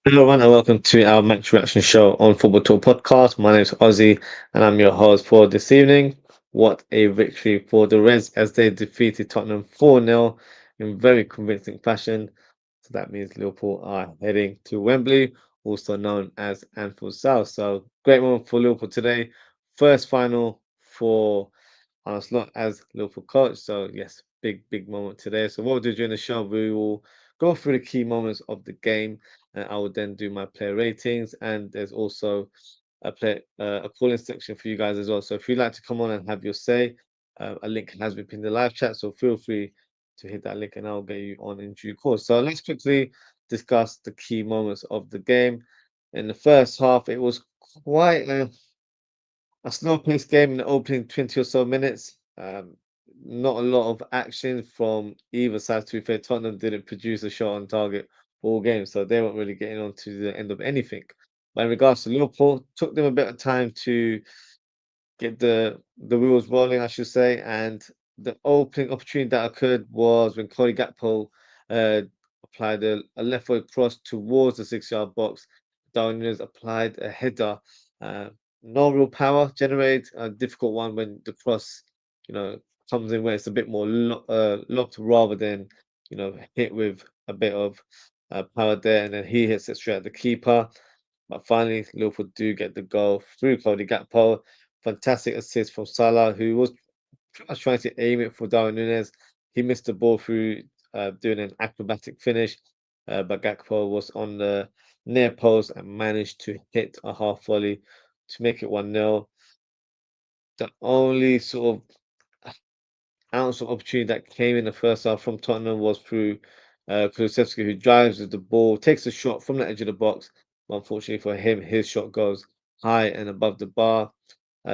Hello, everyone, and welcome to our match reaction show on Football Talk Podcast. My name is Ozzie, and I'm your host for this evening. What a victory for the Reds as they defeated Tottenham 4-0 in very convincing fashion. So that means Liverpool are heading to Wembley, also known as Anfield South. So great moment for Liverpool today. First final for Arne Slot as Liverpool coach. So yes, big moment today. So what we'll do during the show, we will go through the key moments of the game, and I will then do my player ratings. And there's also a calling section for you guys as well. So if you'd like to come on and have your say, a link has been pinned in the live chat. So feel free to hit that link, and I'll get you on in due course. So let's quickly discuss the key moments of the game. In the first half, it was quite a slow-paced game in the opening 20 or so minutes. Not a lot of action from either side. To be fair, Tottenham didn't produce a shot on target all game, so they weren't really getting on to the end of anything. But in regards to Liverpool, took them a bit of time to get the wheels rolling, I should say. And the opening opportunity that occurred was when Cody Gakpo uh, applied a left foot cross towards the 6 yard box. Darwin Núñez applied a header. Uh, no real power generated, a difficult one when the cross, you know, comes in where it's a bit more locked rather than, hit with a bit of power there. And then he hits it straight at the keeper. But finally, Liverpool do get the goal through Cody Gakpo. Fantastic assist from Salah, who was pretty much trying to aim it for Darwin Núñez. He missed the ball through doing an acrobatic finish, but Gakpo was on the near post and managed to hit a half volley to make it 1-0. The only sort of ounce of opportunity that came in the first half from Tottenham was through Kulusevski, who drives with the ball, takes a shot from the edge of the box. But unfortunately for him, his shot goes high and above the bar.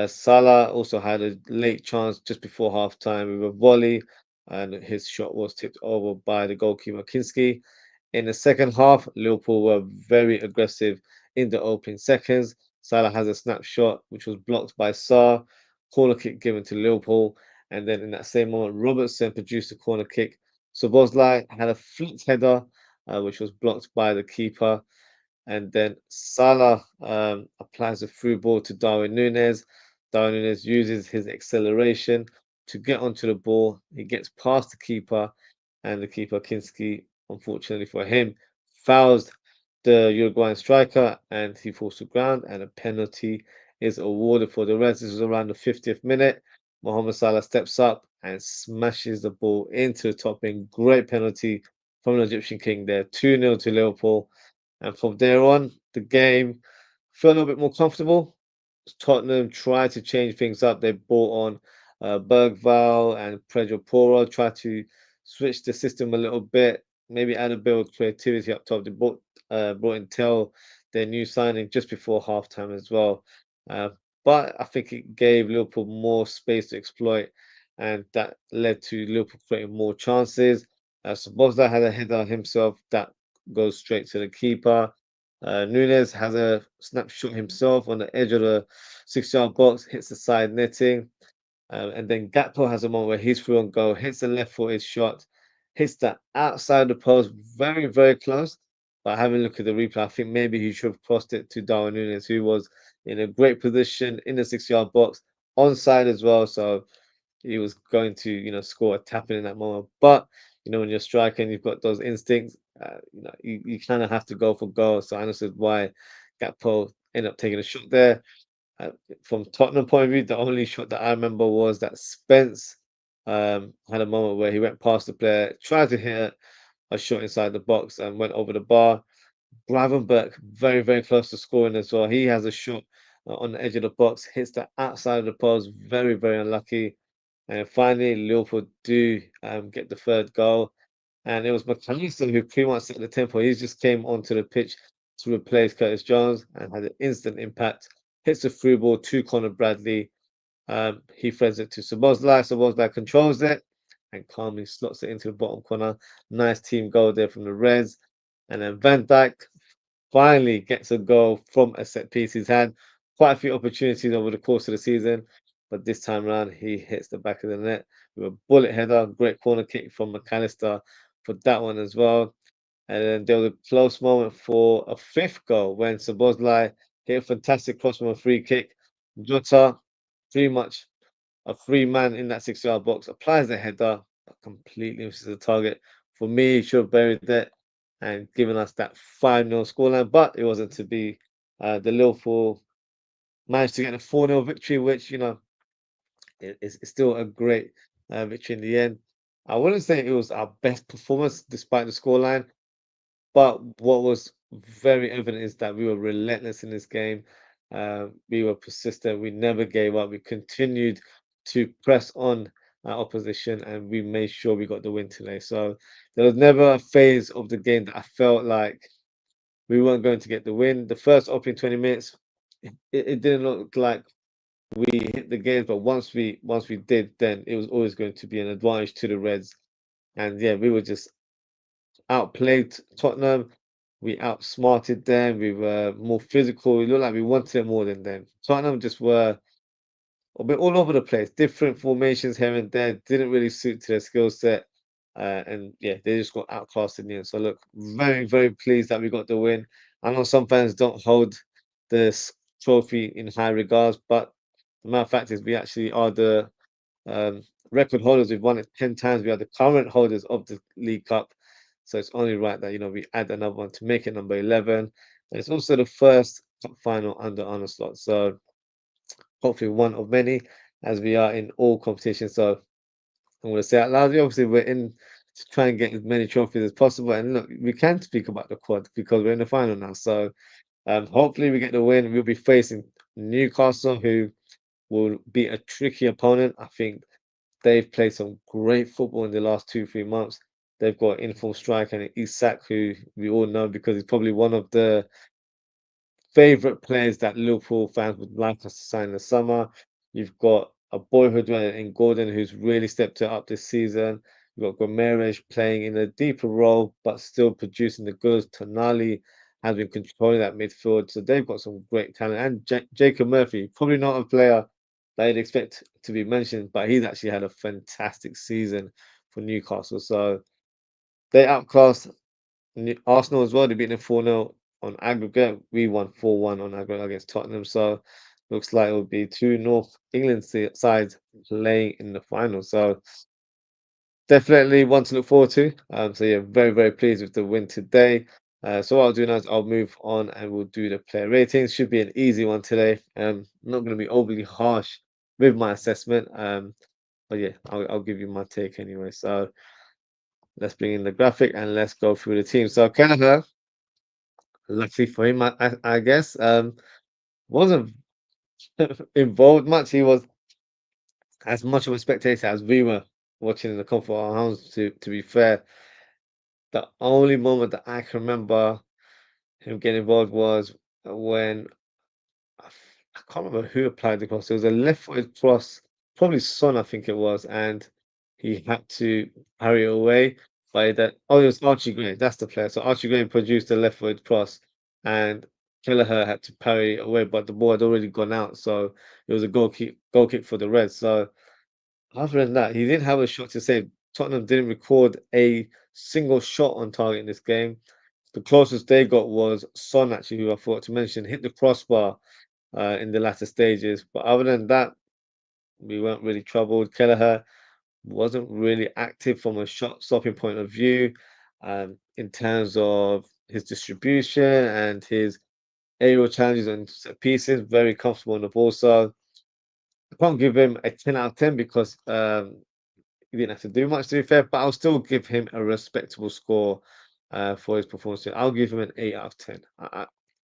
Salah also had a late chance just before half time with a volley, and his shot was tipped over by the goalkeeper Kinski. In the second half, Liverpool were very aggressive in the opening seconds. Salah has a snapshot which was blocked by Sarr, corner kick given to Liverpool, and then in that same moment, Robertson produced a corner kick. Szoboszlai had a flicked header, which was blocked by the keeper. And then Salah applies a through ball to Darwin Núñez. Darwin Núñez uses his acceleration to get onto the ball. He gets past the keeper, and the keeper, Kinski, unfortunately for him, fouls the Uruguayan striker and he falls to ground, and a penalty is awarded for the Reds. This was around the 50th minute. Mohamed Salah steps up and smashes the ball into the top in. Great penalty from the Egyptian King there. 2-0 to Liverpool. And from there on, the game felt a little bit more comfortable. Tottenham tried to change things up. They brought on Bergval and Pedro Porro, tried to switch the system a little bit, maybe add a bit of creativity up top. They brought in Tell, their new signing, just before halftime as well. Uh, but I think it gave Liverpool more space to exploit, and that led to Liverpool creating more chances. Szoboszlai had a header himself that goes straight to the keeper. Nunes has a snapshot himself on the edge of the 6 yard box, hits the side netting. And then Gakpo has a moment where he's through on goal, hits the left footed shot, hits the outside the post, very close. But having a look at the replay, I think maybe he should have crossed it to Darwin Nunes, who was in a great position in the 6 yard box, onside as well. So he was going to, score a tap in that moment. But when you're striking, you've got those instincts. You kind of have to go for goal. So I understood why Gakpo ended up taking a shot there. Uh, from Tottenham point of view, the only shot that I remember was that Spence had a moment where he went past the player, tried to hit a shot inside the box and went over the bar. Gravenberch very close to scoring as well. He has a shot on the edge of the box, hits the outside of the post. Very unlucky. And finally, Liverpool do get the third goal. And it was McAllister who pretty much set the tempo. He just came onto the pitch to replace Curtis Jones and had an instant impact. Hits the through ball to Conor Bradley. He threads it to Szoboszlai. Szoboszlai controls it and calmly slots it into the bottom corner. Nice team goal there from the Reds. And then Van Dijk finally gets a goal from a set piece. He's had quite a few opportunities over the course of the season, but this time around he hits the back of the net with a bullet header. Great corner kick from McAllister for that one as well. And then there was a close moment for a fifth goal when Szoboszlai hit a fantastic cross from a free kick. Jota, pretty much a free man in that 6 yard box, applies the header, but completely misses the target. For me, he should have buried it and given us that 5-0 scoreline, but it wasn't to be. The Liverpool managed to get a 4-0 victory, which, is still a great victory in the end. I wouldn't say it was our best performance despite the scoreline, but what was very evident is that we were relentless in this game. We were persistent. We never gave up. We continued to press on our opposition, and we made sure we got the win today. So there was never a phase of the game that I felt like we weren't going to get the win. The first opening 20 minutes, it didn't look like we hit the game, but once we did, then it was always going to be an advantage to the Reds. And yeah, we were just outplayed Tottenham. We outsmarted them. We were more physical. We looked like we wanted it more than them. Tottenham just were a bit all over the place, different formations here and there. Didn't really suit to their skill set. And yeah, they just got outclassed in the end. So look, very, very pleased that we got the win. I know some fans don't hold this trophy in high regards, but the matter of fact is we actually are the um, record holders. We've won it 10 times. We are the current holders of the League Cup. So it's only right that, we add another one to make it number 11. And it's also the first cup final under Arne Slot. So hopefully one of many as we are in all competitions. So I'm going to say out loud, obviously we're in to try and get as many trophies as possible. And look, we can speak about the quad because we're in the final now. So hopefully we get the win. We'll be facing Newcastle, who will be a tricky opponent. I think they've played some great football in the last 2, 3 months. They've got informed striker and Isak, who we all know because he's probably one of the favorite players that Liverpool fans would like us to sign in the summer. You've got a boyhood winner in Gordon who's really stepped it up this season. You've got Gomes playing in a deeper role but still producing the goods. Tonali has been controlling that midfield, so they've got some great talent. And Jacob Murphy, probably not a player that you'd expect to be mentioned, but he's actually had a fantastic season for Newcastle. So they outclassed Arsenal as well. They beat them 4-0 on aggregate. We won 4-1 on aggregate against Tottenham. So looks like it will be two North England sides playing in the final. So definitely one to look forward to. So yeah, very, very pleased with the win today. So what I'll do now is I'll move on and we'll do the player ratings. Should be an easy one today. Not going to be overly harsh with my assessment. But yeah, I'll give you my take anyway. So let's bring in the graphic and let's go through the team. So Kelleher, luckily for him, I guess, wasn't involved much. He was as much of a spectator as we were watching in the comfort of our homes. To be fair, the only moment that I can remember him getting involved was when I can't remember who applied the cross. It was a left-footed cross, probably Son, I think it was, and he had to parry it away by that. Oh, it was Archie Gray. That's the player. So Archie Gray produced a left-footed cross, and Kelleher had to parry it away, but the ball had already gone out, so it was a goal kick for the Reds. So other than that, he didn't have a shot to save. Tottenham didn't record a single shot on target in this game. The closest they got was Son, actually, who I forgot to mention, hit the crossbar in the latter stages. But other than that, we weren't really troubled. Kelleher wasn't really active from a shot stopping point of view in terms of his distribution and his aerial challenges and set pieces. Very comfortable on the ball. So I can't give him a 10 out of 10 because he didn't have to do much, to be fair, but I'll still give him a respectable score for his performance. I'll give him an 8 out of 10.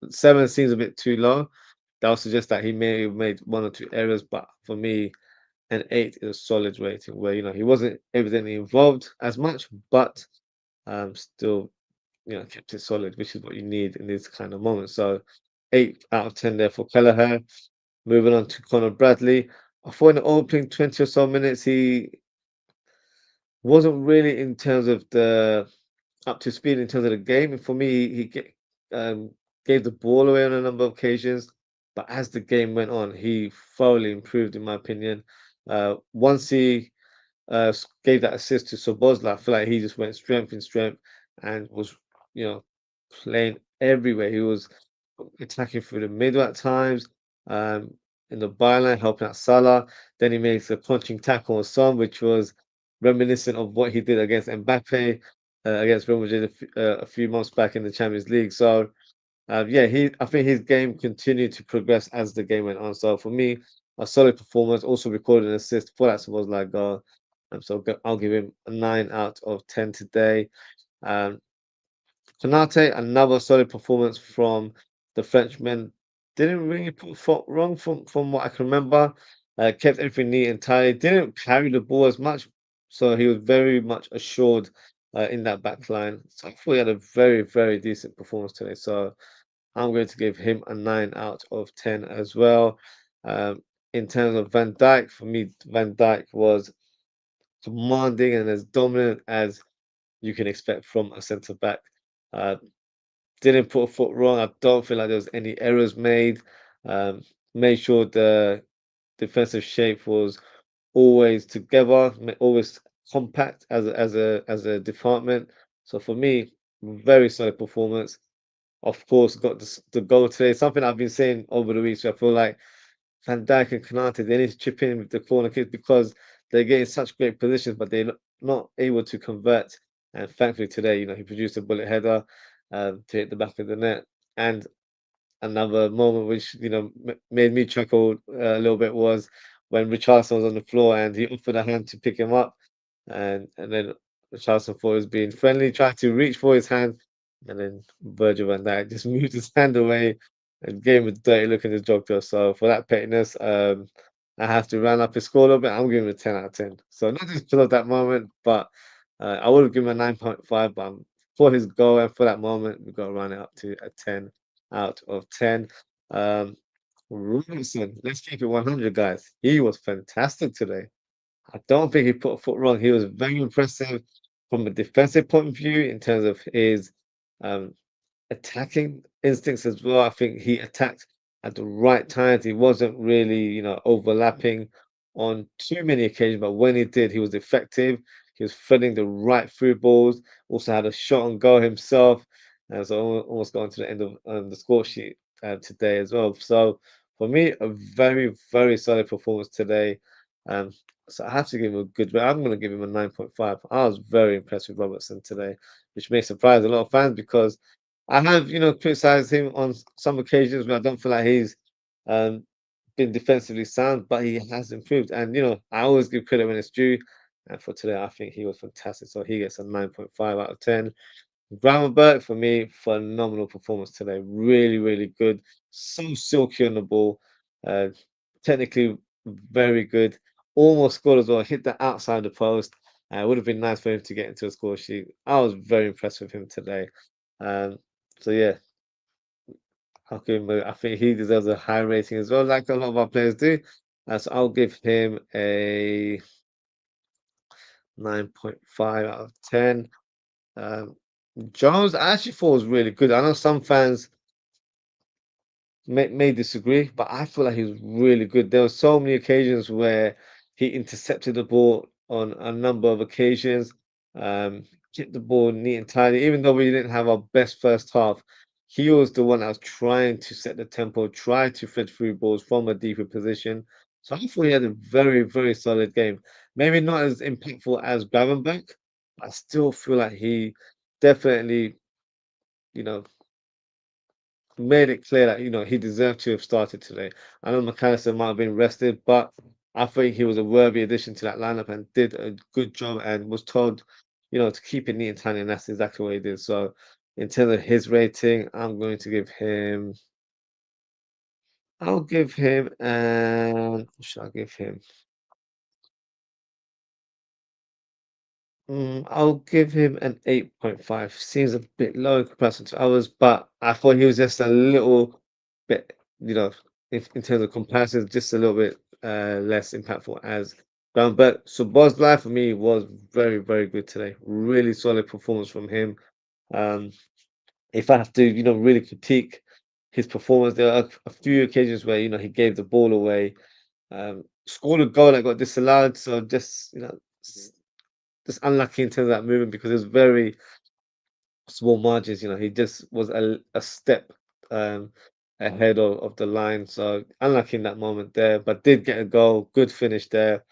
7 seems a bit too low. That would suggest that he may have made one or two errors, but for me, an 8 is a solid rating where, he wasn't evidently involved as much, but still, kept it solid, which is what you need in these kind of moments. So 8 out of 10 there for Kelleher. Moving on to Conor Bradley. I thought in the opening 20 or so minutes, he wasn't really in terms of the up to speed in terms of the game. For me, um, gave the ball away on a number of occasions, but as the game went on, he thoroughly improved, in my opinion. Once he gave that assist to Sobozla, I feel like he just went strength in strength and was you know, playing everywhere. He was attacking through the middle at times, um, in the byline, helping out Salah. Then he makes a punching tackle on Son, which was reminiscent of what he did against Mbappe, against Real Madrid a few months back in the Champions League. So, yeah, I think his game continued to progress as the game went on. So for me, a solid performance. Also recorded an assist for that Szoboszlai goal. So I'll give him a 9 out of 10 today. Um, Konate, another solid performance from the Frenchman. Didn't really put foot wrong from what I can remember. Kept everything neat and tidy. Didn't carry the ball as much, so he was very much assured in that back line. So I thought he had a very decent performance today. So I'm going to give him a 9 out of 10 as well. Um, in terms of Van Dijk, for me, Van Dijk was commanding and as dominant as you can expect from a centre back. Uh, didn't put a foot wrong. I don't feel like there was any errors made. Um, made sure the defensive shape was always together, always compact as a department. So for me, very solid performance. Of course, got the goal today. Something I've been saying over the weeks. I feel like Van Dijk and Konate, they need to chip in with the corner kicks because they're getting such great positions, but they're not able to convert. And thankfully today, he produced a bullet header to hit the back of the net. And another moment which made me chuckle a little bit was when Richarlison was on the floor and he offered a hand to pick him up, and then Richarlison thought he was being friendly, tried to reach for his hand, and then Virgil van Dijk just moved his hand away and gave him a dirty look in his joker. So for that pettiness, I have to round up his score a little bit. I'm giving him a 10 out of 10. So not just because of that moment, but I would have given him a 9.5, but for his goal and for that moment, we've got to round it up to a 10 out of 10. Um, Robinson, let's keep it 100, guys. He was fantastic today. I don't think he put a foot wrong. He was very impressive from a defensive point of view in terms of his um, attacking instincts as well. I think he attacked at the right times. He wasn't really, overlapping on too many occasions, but when he did, he was effective. He was threading the right through balls. Also had a shot on goal himself, and so almost got to the end of the score sheet today as well. So for me, a very solid performance today. Um, so I have to give him a good rate. I'm going to give him a 9.5. I was very impressed with Robertson today, which may surprise a lot of fans because I have, criticized him on some occasions where I don't feel like he's um, been defensively sound, but he has improved. And I always give credit when it's due. And for today, I think he was fantastic. So he gets a 9.5 out of 10. Gravenberch, for me, phenomenal performance today. Really good. So silky on the ball. Uh, technically very good. Almost scored as well. Hit the outside the post. It would have been nice for him to get into a score sheet. I was very impressed with him today. Um, so yeah, I'll give him I think he deserves a high rating as well, like a lot of our players do. So I'll give him a 9.5 out of 10. Um, Jones, I actually thought was really good. I know some fans may disagree, but I feel like he was really good. There were so many occasions where he intercepted the ball on a number of occasions, kept the ball neat and tidy. Even though we didn't have our best first half, he was the one that was trying to set the tempo, try to thread through balls from a deeper position. So I thought he had a very solid game. Maybe not as impactful as Gravenberch, but I still feel like he definitely, you know, made it clear that he deserved to have started today. I know McAllister might have been rested, but I think he was a worthy addition to that lineup and did a good job and was told, to keep it neat and tidy, and that's exactly what he did. So, in terms of his rating, I'm going to give him. I'll give him. What should I give him? I'll give him an 8.5. Seems a bit low in comparison to others, but I thought he was just a little bit, in terms of comparisons, just a little bit less impactful as Brown. But so Life for me was very good today. Really solid performance from him. Um, if I have to, really critique his performance, there are a few occasions where he gave the ball away, scored a goal that got disallowed. So just unlucky in terms of that movement because it was very small margins. He just was a step um, ahead of the line. So unlucky in that moment there, but did get a goal. Good finish there.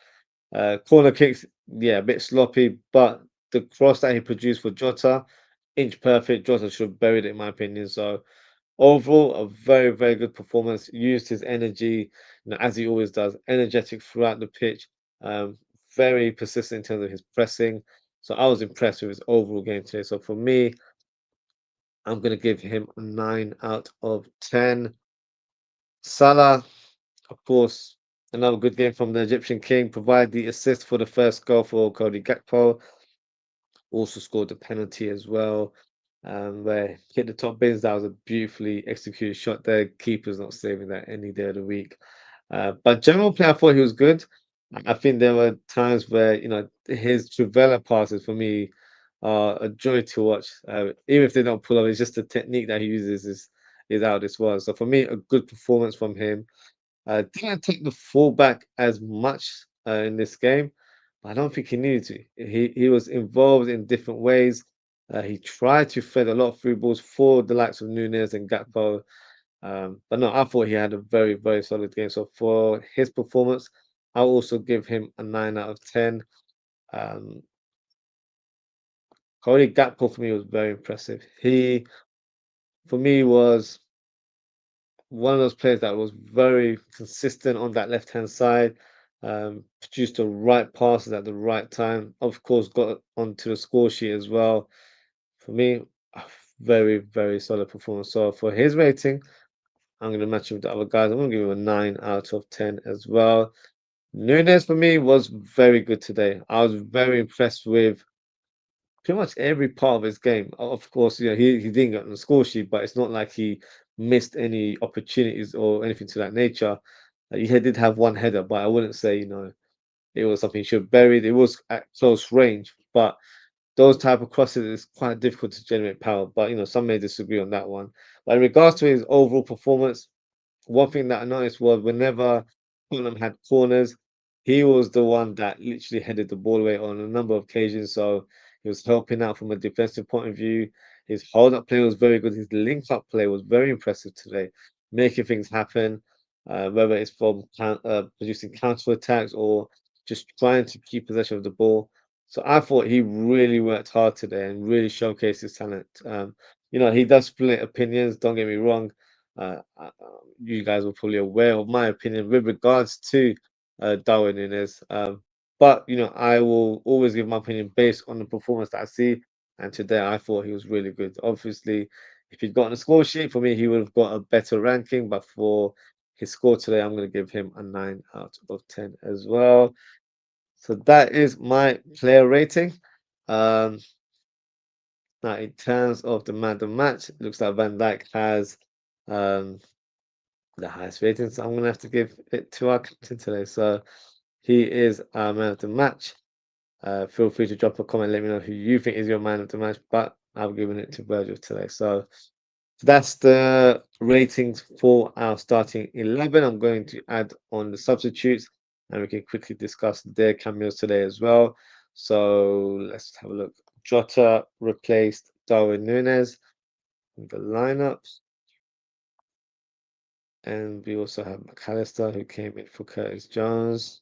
Corner kicks, yeah, a bit sloppy, but the cross that he produced for Jota, inch perfect. Jota should have buried it, in my opinion. So overall, a very, very good performance. Used his energy, as he always does, energetic throughout the pitch. Um, very persistent in terms of his pressing. So I was impressed with his overall game today. So for me, I'm going to give him a 9 out of 10. Salah, of course, another good game from the Egyptian King. Provide the assist for the first goal for Cody Gakpo. Also scored the penalty as well, where he hit the top bins. That was a beautifully executed shot there. Keeper's not saving that any day of the week. But general play, I thought he was good. I think there were times where his Trivela passes for me are a joy to watch. Even if they don't pull up, it's just the technique that he uses is out of this world. So for me, a good performance from him. Didn't take the fullback as much in this game, but I don't think he needed to. He was involved in different ways. He tried to thread a lot of through balls for the likes of Nunes and Gakpo. But no, I thought he had a very, very solid game. So for his performance, I'll also give him a 9 out of 10. Um, Cody Gakpo for me was very impressive. He, for me, was one of those players that was very consistent on that left-hand side, produced the right passes at the right time. Of course, got onto the score sheet as well. For me, a very, very solid performance. So for his rating, I'm going to match him with the other guys. I'm going to give him a 9 out of 10 as well. Nunes for me was very good today. I was very impressed with pretty much every part of his game. Of course, he didn't get on the score sheet, but it's not like he missed any opportunities or anything to that nature. He did have one header, but I wouldn't say, it was something he should have buried. It was at close range, but those type of crosses is quite difficult to generate power. But some may disagree on that one. But in regards to his overall performance, one thing that I noticed was whenever Tottenham had corners, he was the one that literally headed the ball away on a number of occasions. So he was helping out from a defensive point of view. His hold-up play was very good. His link-up play was very impressive today, making things happen, whether it's from producing counter-attacks or just trying to keep possession of the ball. So I thought he really worked hard today and really showcased his talent. He does split opinions, don't get me wrong. You guys were probably aware of my opinion with regards to Darwin Nunes. But I will always give my opinion based on the performance that I see. And today I thought he was really good. Obviously, if he'd gotten a score sheet for me, he would have got a better ranking. But for his score today, I'm going to give him a 9 out of 10 as well. So that is my player rating. Um, Now, in terms of the man of the match, it looks like Van Dijk has um, the highest rating, so I'm going to have to give it to our captain today. So he is our man of the match. Feel free to drop a comment, let me know who you think is your man of the match, but I've given it to Virgil today. So that's the ratings for our starting 11. I'm going to add on the substitutes and we can quickly discuss their cameos today as well. So let's have a look. Jota replaced Darwin Nunes in the lineups. And we also have McAllister who came in for Curtis Jones.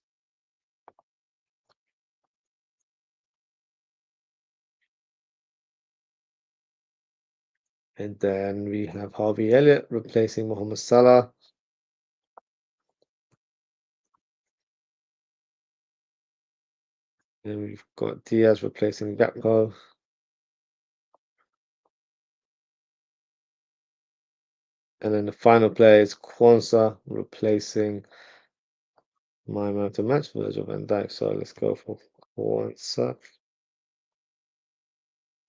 And then we have Harvey Elliott replacing Mohamed Salah. And we've got Diaz replacing Gakpo. And then the final player is Kwanzaa replacing my man of the match, Virgil van Dijk. So let's go for Kwanzaa.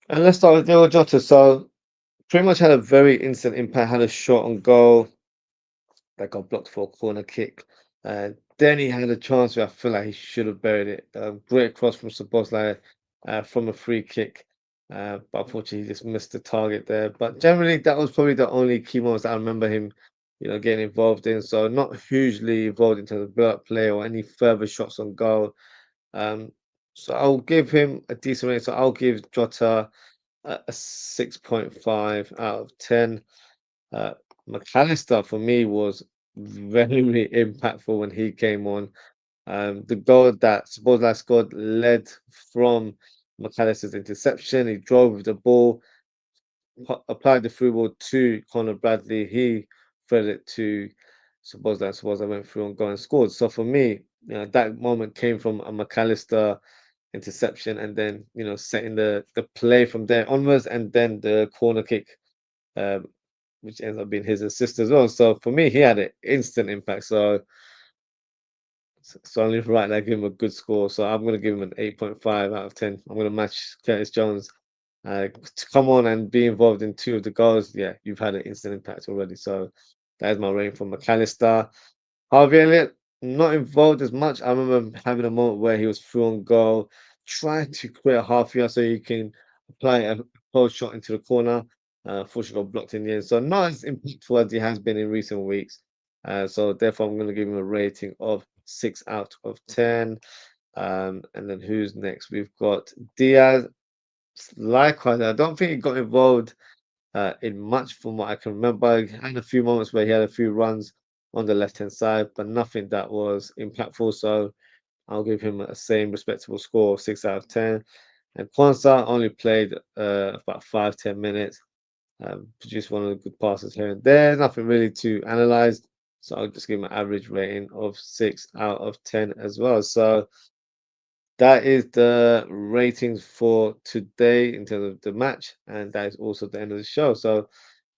And let's start with Diogo Jota. So pretty much had a very instant impact, had a shot on goal that got blocked for a corner kick. Then he had a chance where I feel like he should have buried it. Great cross from Szoboszlai from a free kick. But unfortunately, he just missed the target there. But generally, that was probably the only key moments that I remember him, getting involved in. So not hugely involved in terms of build-up play or any further shots on goal. Um, so I'll give him a decent rating. So I'll give Jota a 6.5 out of 10. Uh, McAllister for me was very impactful when he came on. The goal that Szoboszlai scored led from McAllister's interception. He drove with the ball, applied the through ball to Conor Bradley. He fed it to Szoboszlai. Szoboszlai went through and goal and scored. So for me, that moment came from a McAllister interception, and then setting the play from there onwards, and then the corner kick, um, which ends up being his assist as well. So for me, he had an instant impact. So I'm leaving right there, give him a good score. So I'm going to give him an 8.5 out of 10. I'm going to match Curtis Jones. To come on and be involved in two of the goals, yeah, you've had an instant impact already. So that is my rating for McAllister. Harvey Elliott, not involved as much. I remember having a moment where he was through on goal, trying to create a half yard so he can apply a close shot into the corner. Unfortunately, got blocked in the end. So not as impactful as he has been in recent weeks. So therefore, I'm going to give him a rating of 6 out of 10. And then who's next? We've got Diaz. Likewise, I don't think he got involved in much from what I can remember. He had a few moments where he had a few runs on the left hand side, but nothing that was impactful. So I'll give him a same respectable score of 6 out of 10. And Kwanzaa only played about 5-10 minutes, produced one of the good passes here and there. Nothing really to analyze. So I'll just give him an average rating of 6 out of 10 as well. So that is the ratings for today in terms of the match, and that is also the end of the show. So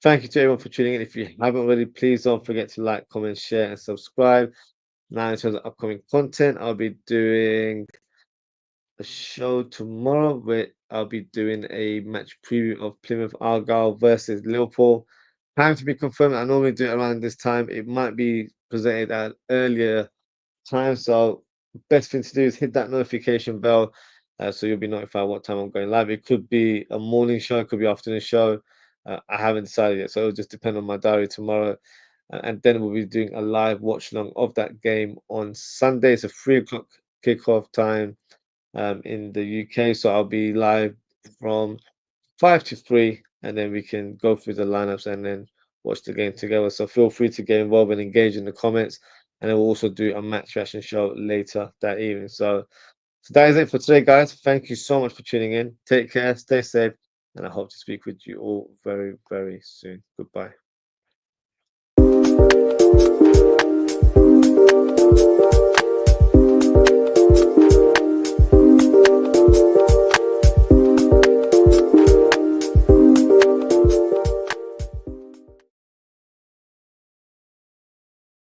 thank you to everyone for tuning in. If you haven't already, please don't forget to like, comment, share, and subscribe. Now, in terms of upcoming content, I'll be doing a show tomorrow where I'll be doing a match preview of Plymouth Argyle versus Liverpool. Time to be confirmed. I normally do it around this time. It might be presented at an earlier time. So best thing to do is hit that notification bell, so you'll be notified what time I'm going live. It could be a morning show, it could be afternoon show. I haven't decided yet, so it'll just depend on my diary tomorrow. And then we'll be doing a live watch along of that game on Sunday. It's a 3 o'clock kickoff time in the UK, so I'll be live from 5 to 3, and then we can go through the lineups and then watch the game together. So feel free to get involved and engage in the comments. And then we'll also do a match reaction show later that evening. So that is it for today, guys. Thank you so much for tuning in. Take care, stay safe, and I hope to speak with you all very, very soon. Goodbye.